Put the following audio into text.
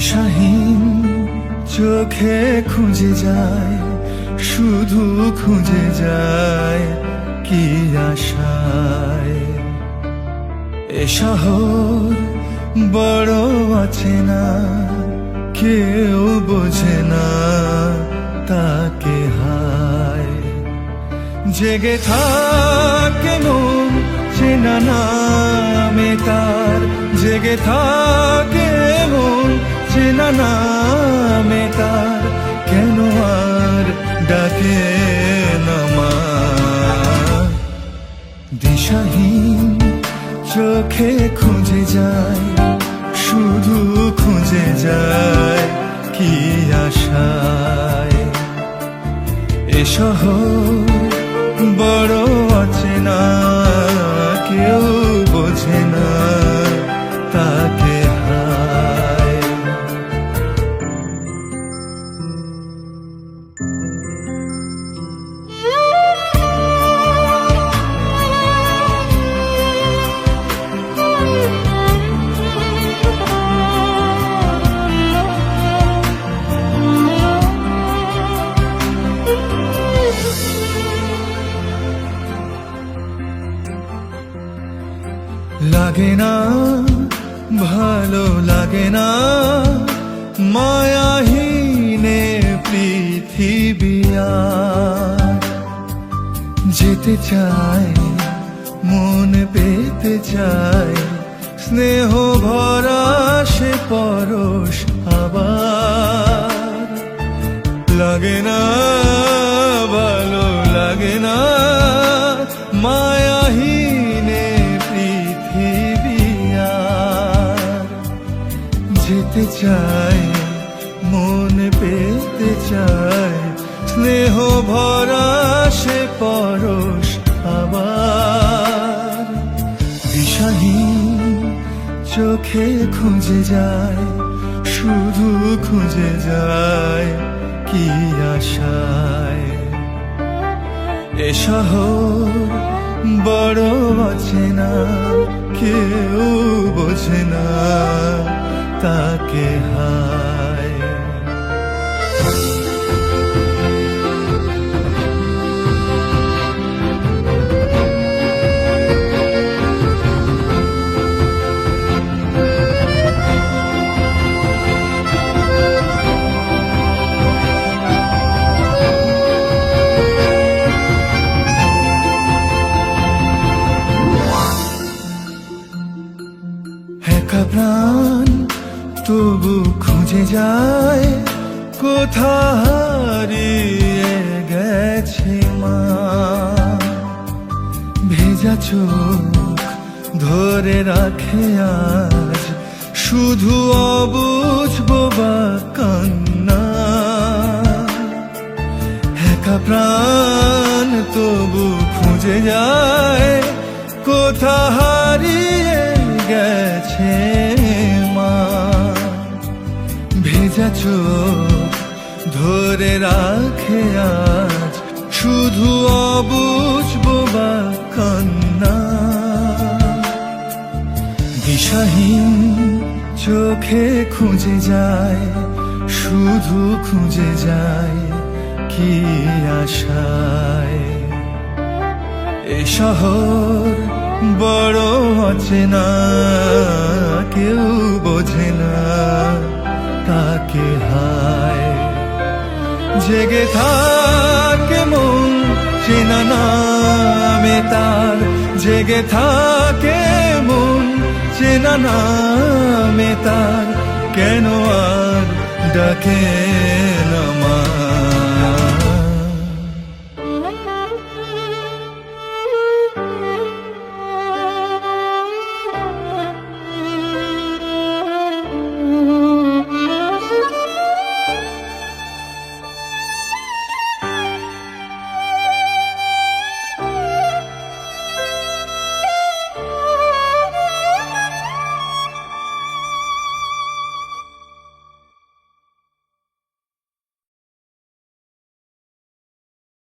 দিশাহীন চোখে খুঁজে যায়, শুধু খুঁজে যায় কি আশায়। এ শহর বড় আছে না, কেউ বোঝে না তাকে হায়। জেগে থাকে মন চেনা নামে তার, জেগে থাকে মন চেনা নামে তার, কেন আর ডাকে না মা। দিশাহীন চোখে খুঁজে যায়, শুধু খুঁজে যায় কি আশায়। এ শহর বড় আছে না, কেউ বোঝে না তাকে হায়। লাগে না ভালো লাগে না মায়াহীনে পৃথিবী আর। যেতে চায় মন পেতে চায়, স্নেহ ভরা সে পরশ আবার। লাগে না ভালো লাগে না মায়াহীনে পৃথিবী আর। যেতে চায় মন পেতে চায়, স্নেহ ভরা সে পরশ আবার। দিশাহীন চোখে খুঁজে যায়, শুধু খুঁজে যায় কি আশায়। এ শহর বড় আছে না, কেউ বোঝে না তাকে হায়। একা প্রাণ তবু খুঁজে যায়, কোথা হারিয়ে গেছে মা। ভেজা চোখ ধরে রাখে আজ, শুধু অবুঝ বোবা কান্না। একা প্রাণ তবু খুঁজে যায়, কোথা হারিয়ে গেছে মা। ভেজা চোখ ধরে রাখে আজ, শুধু অবুঝ বোবা কান্না। দিশাহীন চোখে খুঁজে যায়, শুধু খুঁজে যায় কি আশায়। এ শহর বড় আছে না, কেউ বোঝে না তাকে হায়। জেগে থাকে মন চেনা নামে তার, জেগে থাকে মন চেনা নামে তার, কেন আর ডাকে না